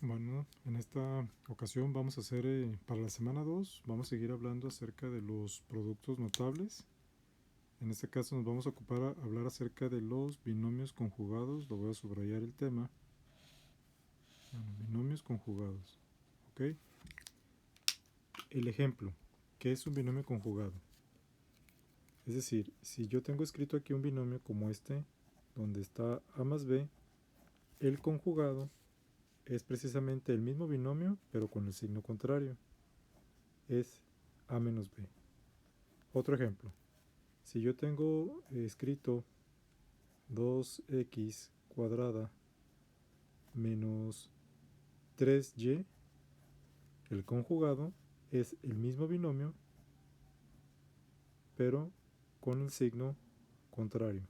Bueno, en esta ocasión vamos a hacer, para la semana 2 vamos a seguir hablando acerca de los productos notables. En este caso nos vamos a ocupar a hablar acerca de los binomios conjugados. Lo voy a subrayar el tema. Bueno, binomios conjugados. ¿Ok? El ejemplo. ¿Qué es un binomio conjugado? Es decir, si yo tengo escrito aquí un binomio como este, donde está a más b, el conjugado es precisamente el mismo binomio, pero con el signo contrario. Es a menos b. Otro ejemplo. Si yo tengo escrito 2x cuadrada menos 3y, el conjugado es el mismo binomio, pero con el signo contrario.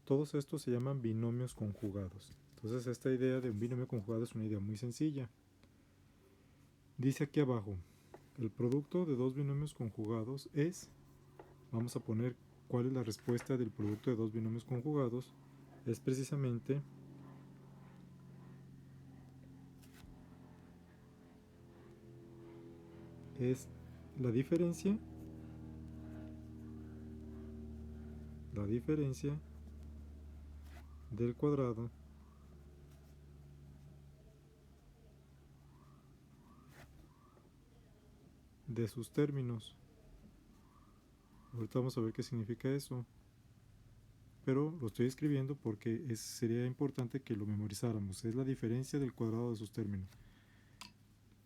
Todos estos se llaman binomios conjugados. Entonces esta idea de un binomio conjugado es una idea muy sencilla. Dice aquí abajo, el producto de dos binomios conjugados es, vamos a poner cuál es la respuesta del producto de dos binomios conjugados, es precisamente es la diferencia del cuadrado de sus términos. Ahorita vamos a ver qué significa eso, pero lo estoy escribiendo porque sería importante que lo memorizáramos. Es la diferencia del cuadrado de sus términos.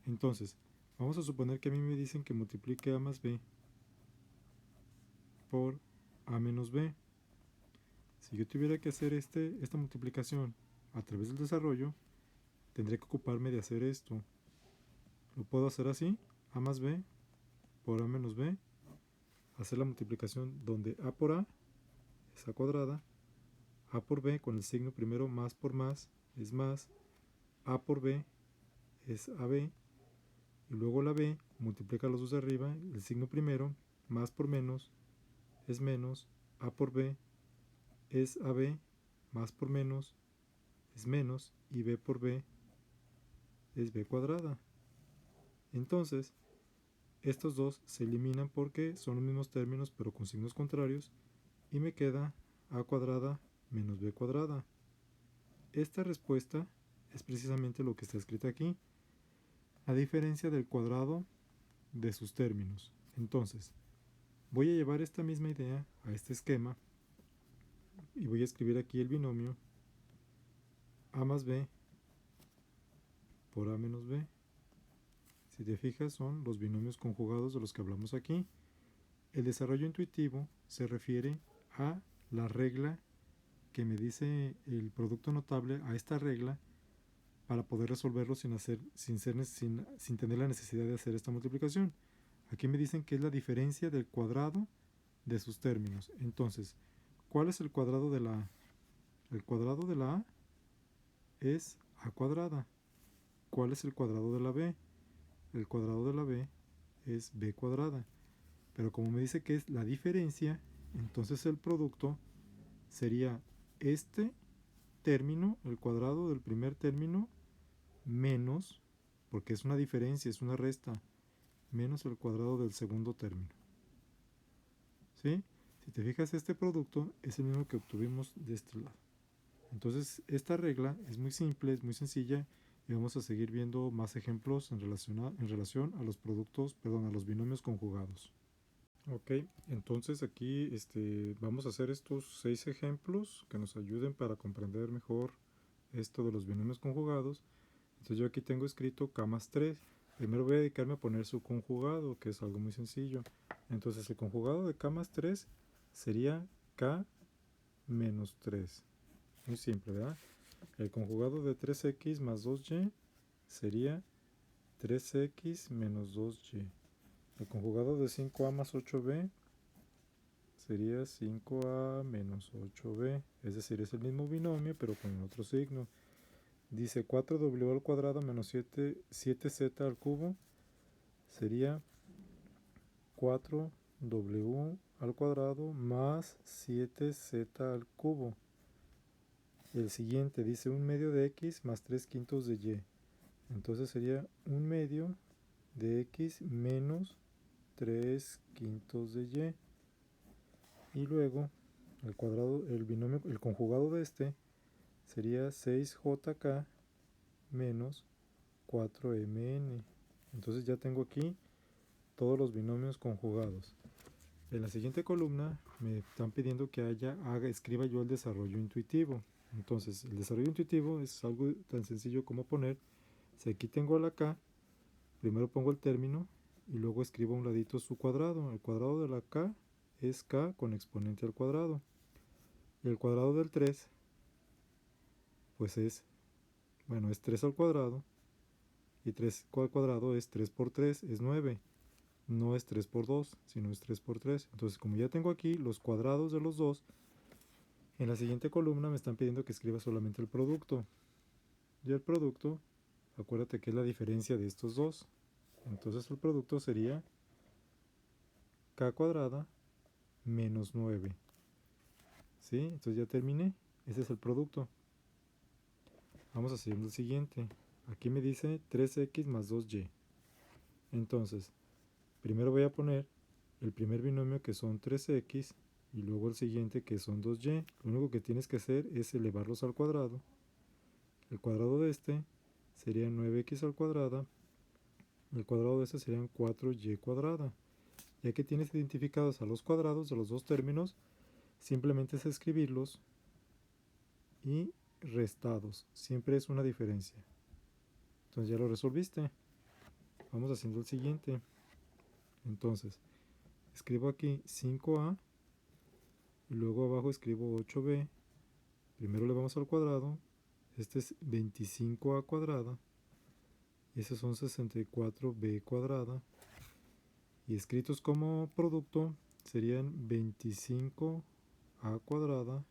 Entonces, vamos a suponer que a mí me dicen que multiplique a más b por a menos b. Si yo tuviera que hacer esta multiplicación a través del desarrollo, tendré que ocuparme de hacer esto. Lo puedo hacer así, a más b por a menos b, hacer la multiplicación donde a por a es a cuadrada, a por b con el signo primero más por más es más, a por b es ab, y luego la b multiplica los dos de arriba, el signo primero, más por menos es menos, a por b es ab, más por menos es menos, y b por b es b cuadrada. Entonces, estos dos se eliminan porque son los mismos términos pero con signos contrarios, y me queda a cuadrada menos b cuadrada. Esta respuesta es precisamente lo que está escrito aquí, a diferencia del cuadrado de sus términos. Entonces, voy a llevar esta misma idea a este esquema y voy a escribir aquí el binomio a más b por a menos b. Si te fijas, son los binomios conjugados de los que hablamos aquí. El desarrollo intuitivo se refiere a la regla que me dice el producto notable, a esta regla, para poder resolverlo sin tener la necesidad de hacer esta multiplicación. Aquí me dicen que es la diferencia del cuadrado de sus términos. Entonces, ¿cuál es el cuadrado de la a? El cuadrado de la a es a cuadrada. ¿Cuál es el cuadrado de la b? El cuadrado de la b es b cuadrada. Pero como me dice que es la diferencia, entonces el producto sería este término, el cuadrado del primer término, menos, porque es una diferencia, es una resta, menos el cuadrado del segundo término. ¿Sí? Si te fijas, este producto es el mismo que obtuvimos de este lado. Entonces, esta regla es muy simple, es muy sencilla, y vamos a seguir viendo más ejemplos en relación a los productos, perdón, a los binomios conjugados. Ok, entonces aquí vamos a hacer estos 6 ejemplos que nos ayuden para comprender mejor esto de los binomios conjugados. Entonces yo aquí tengo escrito k más 3. Primero voy a dedicarme a poner su conjugado, que es algo muy sencillo. Entonces el conjugado de k más 3 sería k menos 3. Muy simple, ¿verdad? El conjugado de 3x más 2y sería 3x menos 2y. El conjugado de 5a más 8b sería 5a menos 8b. Es decir, es el mismo binomio, pero con otro signo. Dice 4w al cuadrado menos 7z al cubo sería 4w al cuadrado más 7z al cubo. El siguiente dice 1/2 de x más 3/5 de y. Entonces sería 1/2 de x menos 3/5 de y. Y luego el cuadrado, el binomio, el conjugado de este sería 6jk menos 4mn. Entonces ya tengo aquí todos los binomios conjugados. En la siguiente columna me están pidiendo que escriba yo el desarrollo intuitivo. Entonces el desarrollo intuitivo es algo tan sencillo como poner, si aquí tengo la k, primero pongo el término y luego escribo a un ladito su cuadrado. El cuadrado de la k es k con exponente al cuadrado. Y el cuadrado del 3 pues es 3 al cuadrado. Y 3 al cuadrado es 3 por 3, es 9. No es 3 por 2, sino es 3 por 3. Entonces, como ya tengo aquí los cuadrados de los dos, en la siguiente columna me están pidiendo que escriba solamente el producto. Y el producto, acuérdate que es la diferencia de estos dos. Entonces el producto sería k cuadrada menos 9. ¿Sí? Entonces ya terminé. Ese es el producto. Vamos a hacer el siguiente. Aquí me dice 3x más 2y. Entonces, primero voy a poner el primer binomio que son 3x y luego el siguiente que son 2y. Lo único que tienes que hacer es elevarlos al cuadrado. El cuadrado de este sería 9x al cuadrado. El cuadrado de este serían 4y cuadrada. Ya que tienes identificados a los cuadrados de los dos términos, simplemente es escribirlos y restados. Siempre es una diferencia. Entonces ya lo resolviste. Vamos haciendo el siguiente. Entonces, escribo aquí 5a y luego abajo escribo 8b. Primero le vamos al cuadrado. Este es 25a cuadrada. Y esos son 64b cuadrada. Y escritos como producto serían 25a cuadrada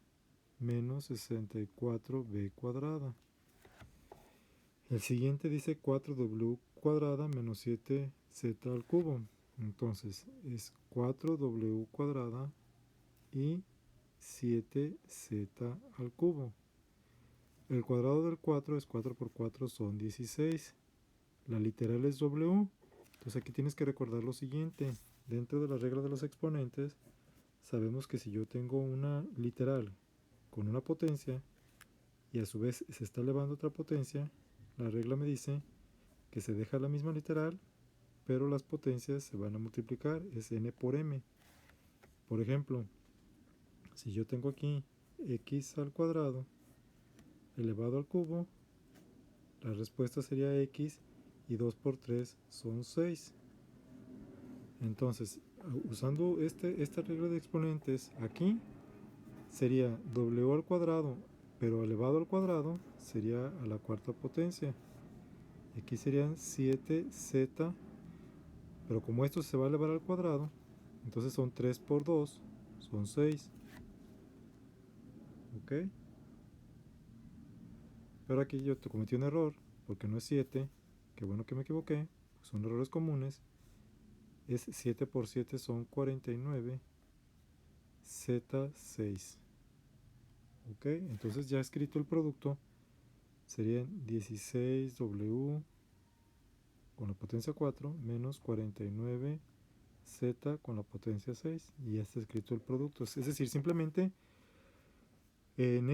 menos 64b cuadrada. El siguiente dice 4w cuadrada menos 7z al cubo. Entonces es 4w cuadrada y 7z al cubo. El cuadrado del 4 es 4 por 4 son 16. La literal es w. Entonces aquí tienes que recordar lo siguiente. Dentro de la regla de los exponentes, sabemos que si yo tengo una literal con una potencia y a su vez se está elevando otra potencia, la regla me dice que se deja la misma literal, pero las potencias se van a multiplicar, es n por m. Por ejemplo, si yo tengo aquí x al cuadrado elevado al cubo, la respuesta sería x y 2 por 3 son 6. Entonces, usando esta regla de exponentes, aquí sería w al cuadrado, pero elevado al cuadrado sería a la cuarta potencia. Aquí serían 7z, pero como esto se va a elevar al cuadrado, entonces son 3 por 2, son 6. ¿Ok? Pero aquí yo cometí un error, porque no es 7, qué bueno que me equivoqué, pues son errores comunes. Es 7 por 7 son 49, z6. ¿Ok? Entonces ya escrito el producto, serían 16w con la potencia 4 menos 49z con la potencia 6. Y ya está escrito el producto. Es decir, simplemente en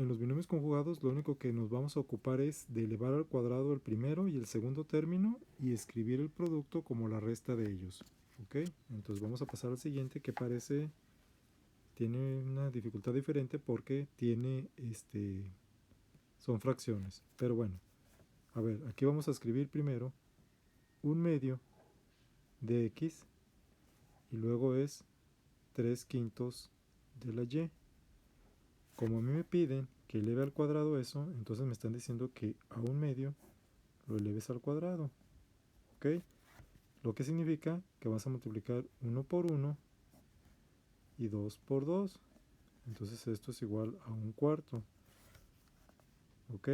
los binomios conjugados, lo único que nos vamos a ocupar es de elevar al cuadrado el primero y el segundo término y escribir el producto como la resta de ellos. ¿Ok? Entonces vamos a pasar al siguiente, que tiene una dificultad diferente porque son fracciones. Pero bueno, a ver, aquí vamos a escribir primero 1/2 de x y luego es 3/5 de la y. Como a mí me piden que eleve al cuadrado eso, entonces me están diciendo que a 1/2 lo eleves al cuadrado. ¿Ok? Lo que significa que vas a multiplicar 1 por 1 y 2 por 2. Entonces esto es igual a 1/4. ¿Ok?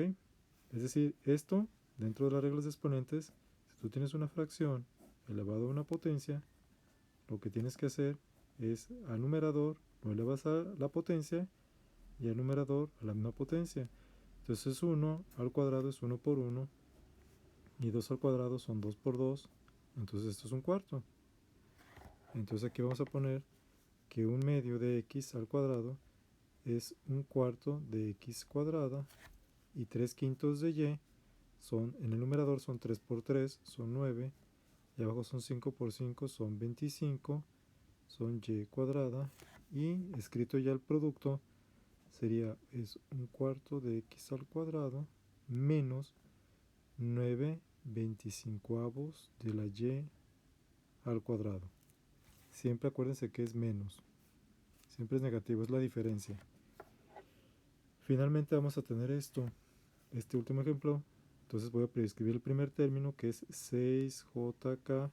Es decir, esto, dentro de las reglas de exponentes, si tú tienes una fracción elevado a una potencia, lo que tienes que hacer es al numerador lo elevas a la potencia y el numerador a la misma potencia. Entonces 1 al cuadrado es 1 por 1 y 2 al cuadrado son 2 por 2. Entonces esto es un cuarto. Entonces aquí vamos a poner que un medio de x al cuadrado es un cuarto de x cuadrada y 3 quintos de y son, en el numerador son 3 por 3, son 9, y abajo son 5 por 5, son 25, son y cuadrada, y escrito ya el producto sería es un cuarto de x al cuadrado menos 9 25avos de la y al cuadrado. Siempre acuérdense que es menos, siempre es negativo, es la diferencia. Finalmente vamos a tener este último ejemplo. Entonces voy a preescribir el primer término, que es 6jk,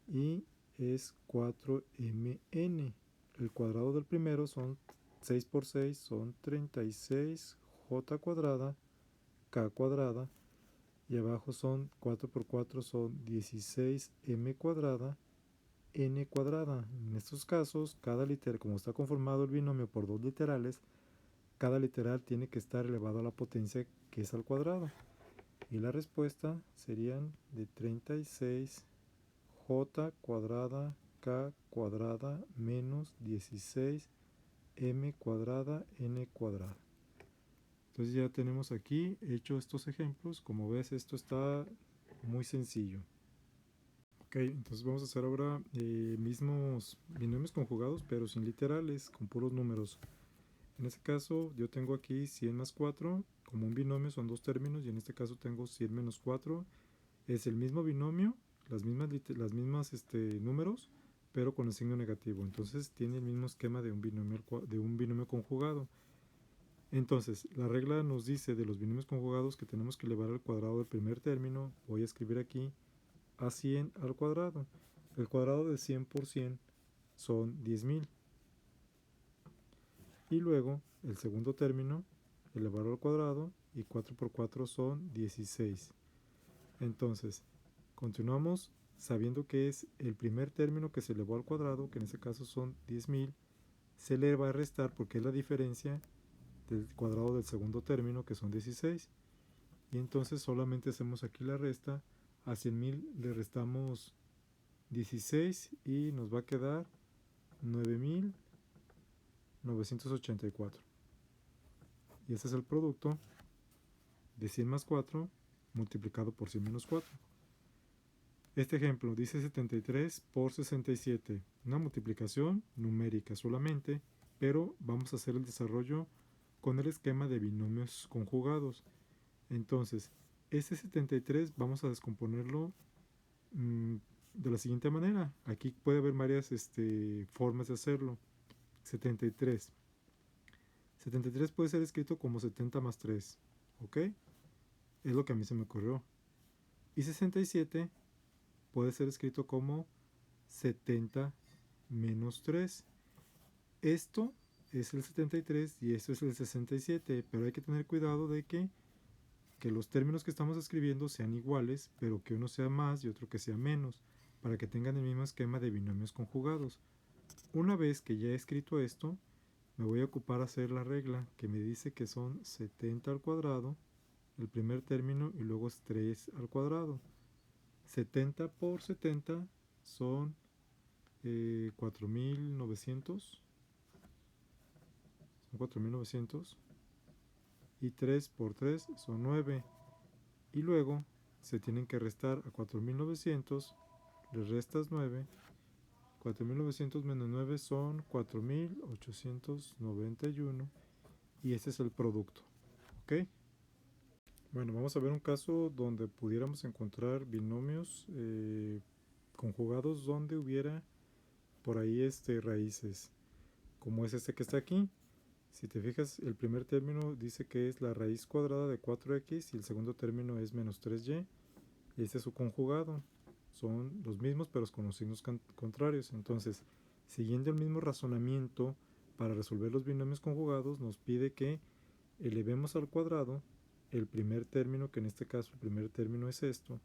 y es 4mn. El cuadrado del primero son 6 por 6, son 36j cuadrada, k cuadrada, y abajo son 4 por 4, son 16m cuadrada, n cuadrada. En estos casos, cada literal, como está conformado el binomio por dos literales, cada literal tiene que estar elevado a la potencia que es al cuadrado. Y la respuesta serían de 36j cuadrada k cuadrada menos 16m cuadrada n cuadrada. Entonces ya tenemos aquí hecho estos ejemplos. Como ves, esto está muy sencillo. Ok, entonces vamos a hacer ahora mismos binomios conjugados, pero sin literales, con puros números. En este caso yo tengo aquí 100 más 4, como un binomio son dos términos, y en este caso tengo 100 menos 4, es el mismo binomio, las mismas números, pero con el signo negativo. Entonces tiene el mismo esquema de un binomio conjugado. Entonces la regla nos dice de los binomios conjugados que tenemos que elevar al cuadrado del primer término. Voy a escribir aquí a 100 al cuadrado. El cuadrado de 100 por 100 son 10.000. Y luego el segundo término, elevarlo al cuadrado, y 4 por 4 son 16. Entonces, continuamos sabiendo que es el primer término que se elevó al cuadrado, que en este caso son 10.000, se le va a restar porque es la diferencia del cuadrado del segundo término, que son 16. Y entonces solamente hacemos aquí la resta. A 100.000 le restamos 16 y nos va a quedar 9.984. Y ese es el producto de 100 más 4 multiplicado por 100 menos 4. Este ejemplo dice 73 por 67, una multiplicación numérica solamente, pero vamos a hacer el desarrollo con el esquema de binomios conjugados. Entonces, este 73 vamos a descomponerlo de la siguiente manera. Aquí puede haber varias formas de hacerlo. 73 puede ser escrito como 70 más 3, ¿ok? Es lo que a mí se me ocurrió. Y 67 puede ser escrito como 70 menos 3. Esto es el 73 y esto es el 67, pero hay que tener cuidado de que los términos que estamos escribiendo sean iguales, pero que uno sea más y otro que sea menos, para que tengan el mismo esquema de binomios conjugados. Una vez que ya he escrito esto, me voy a ocupar a hacer la regla que me dice que son 70 al cuadrado, el primer término, y luego es 3 al cuadrado. 70 por 70 son 4.900. Son 4.900. Y 3 por 3 son 9. Y luego se tienen que restar a 4.900. Les restas 9. 4.900 menos 9 son 4.891. Y este es el producto. ¿Ok? Bueno, vamos a ver un caso donde pudiéramos encontrar binomios conjugados donde hubiera por ahí raíces, como es este que está aquí. Si te fijas, el primer término dice que es la raíz cuadrada de 4x y el segundo término es menos 3y. Y este es su conjugado. Son los mismos pero con los signos contrarios. Entonces, siguiendo el mismo razonamiento, para resolver los binomios conjugados nos pide que elevemos al cuadrado el primer término, que en este caso el primer término es esto,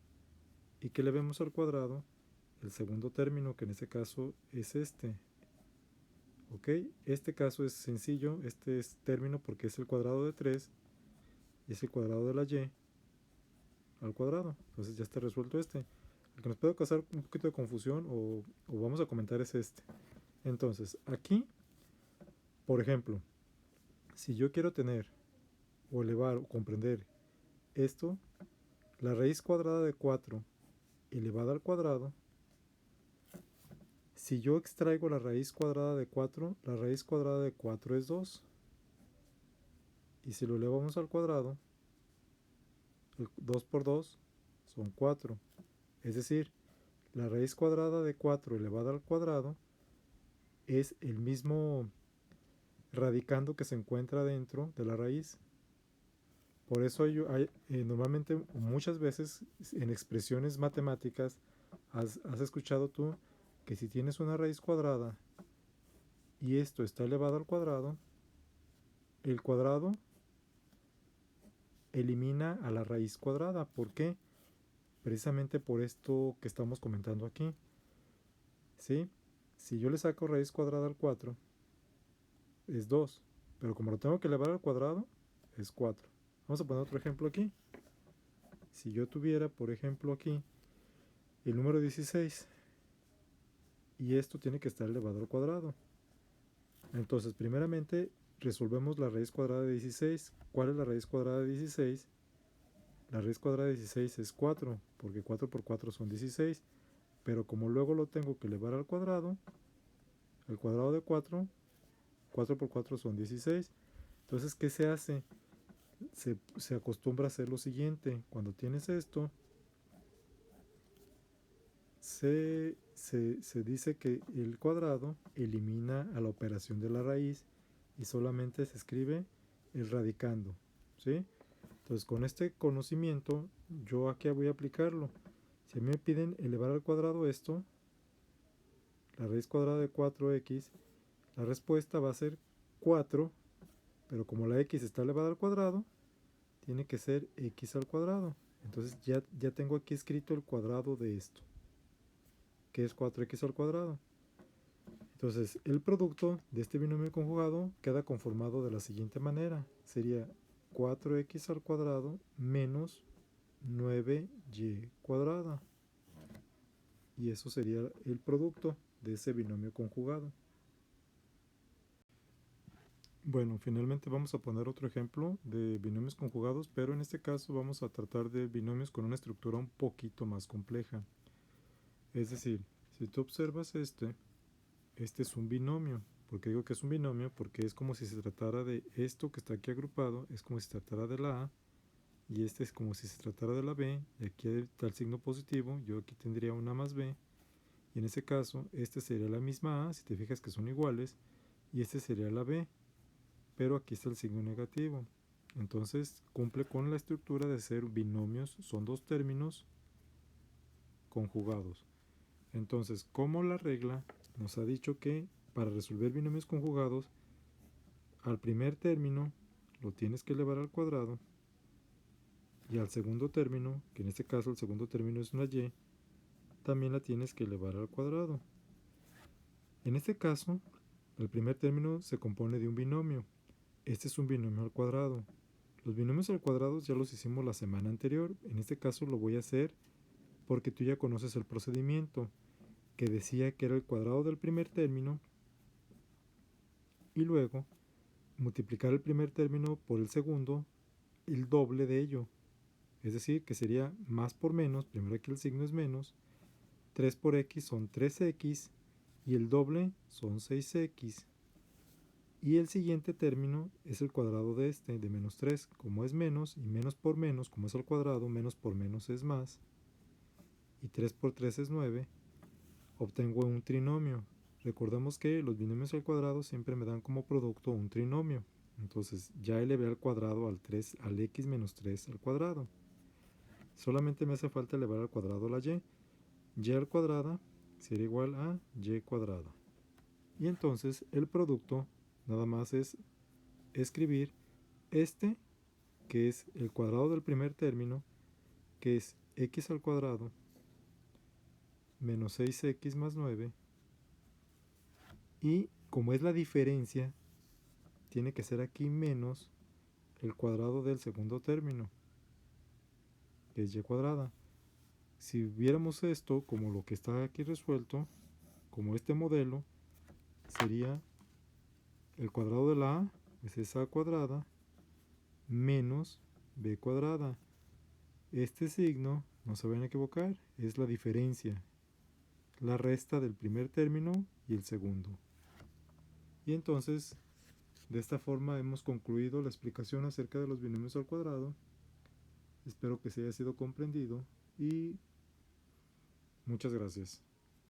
y que elevemos al cuadrado el segundo término, que en este caso es este. ¿ok? Este caso es sencillo, este es término porque es el cuadrado de 3 y es el cuadrado de la y al cuadrado. Entonces ya está resuelto este. El que nos puede causar un poquito de confusión o vamos a comentar es este. Entonces, aquí, por ejemplo, si yo quiero tener o elevar o comprender esto, la raíz cuadrada de 4 elevada al cuadrado, si yo extraigo la raíz cuadrada de 4, la raíz cuadrada de 4 es 2. Y si lo elevamos al cuadrado, 2 por 2 son 4. Es decir, la raíz cuadrada de 4 elevada al cuadrado es el mismo radicando que se encuentra dentro de la raíz. Por eso normalmente, muchas veces, en expresiones matemáticas, has escuchado tú que si tienes una raíz cuadrada y esto está elevado al cuadrado, el cuadrado elimina a la raíz cuadrada. ¿Por qué? Precisamente por esto que estamos comentando aquí. ¿Sí? Si yo le saco raíz cuadrada al 4, es 2. Pero como lo tengo que elevar al cuadrado, es 4. Vamos a poner otro ejemplo aquí. Si yo tuviera, por ejemplo, aquí el número 16 y esto tiene que estar elevado al cuadrado. Entonces, primeramente, resolvemos la raíz cuadrada de 16. ¿Cuál es la raíz cuadrada de 16? La raíz cuadrada de 16 es 4, porque 4 por 4 son 16. Pero como luego lo tengo que elevar al cuadrado de 4, 4 por 4 son 16. Entonces, ¿qué se hace? Se acostumbra a hacer lo siguiente. Cuando tienes esto, se dice que el cuadrado elimina a la operación de la raíz y solamente se escribe el radicando, ¿sí? Entonces, con este conocimiento, yo aquí voy a aplicarlo. Si me piden elevar al cuadrado esto, la raíz cuadrada de 4x, la respuesta va a ser 4, pero como la x está elevada al cuadrado, tiene que ser x al cuadrado. Entonces ya tengo aquí escrito el cuadrado de esto, que es 4x al cuadrado. Entonces, el producto de este binomio conjugado queda conformado de la siguiente manera. Sería 4x al cuadrado menos 9y cuadrada. Y eso sería el producto de ese binomio conjugado. Bueno, finalmente vamos a poner otro ejemplo de binomios conjugados, pero en este caso vamos a tratar de binomios con una estructura un poquito más compleja. Es decir, si tú observas este es un binomio. ¿Por qué digo que es un binomio? Porque es como si se tratara de esto que está aquí agrupado, es como si se tratara de la A, y este es como si se tratara de la B, y aquí está el signo positivo, yo aquí tendría una más B, y en ese caso, este sería la misma A, si te fijas que son iguales, y este sería la B, pero aquí está el signo negativo. Entonces cumple con la estructura de ser binomios, son dos términos conjugados. Entonces, como la regla nos ha dicho que para resolver binomios conjugados, al primer término lo tienes que elevar al cuadrado y al segundo término, que en este caso el segundo término es una y, también la tienes que elevar al cuadrado. En este caso, el primer término se compone de un binomio. Este es un binomio al cuadrado. Los binomios al cuadrado ya los hicimos la semana anterior. En este caso lo voy a hacer porque tú ya conoces el procedimiento, que decía que era el cuadrado del primer término y luego multiplicar el primer término por el segundo, el doble de ello. Es decir, que sería más por menos, primero aquí el signo es menos, 3 por x son 3x y el doble son 6x. Y el siguiente término es el cuadrado de este, de menos 3, como es menos, y menos por menos, como es al cuadrado, menos por menos es más, y 3 por 3 es 9, obtengo un trinomio. Recordemos que los binomios al cuadrado siempre me dan como producto un trinomio. Entonces ya elevé al cuadrado al x menos 3 al cuadrado. Solamente me hace falta elevar al cuadrado la y. Y al cuadrado sería igual a y cuadrada. Y entonces el producto nada más es escribir este, que es el cuadrado del primer término, que es x al cuadrado menos 6x más 9, y como es la diferencia, tiene que ser aquí menos el cuadrado del segundo término, que es y cuadrada. Si viéramos esto como lo que está aquí resuelto, como este modelo, sería el cuadrado de la a, es a cuadrada, menos b cuadrada. Este signo, no se vayan a equivocar, es la diferencia, la resta del primer término y el segundo. Y entonces, de esta forma hemos concluido la explicación acerca de los binomios al cuadrado. Espero que se haya sido comprendido y muchas gracias.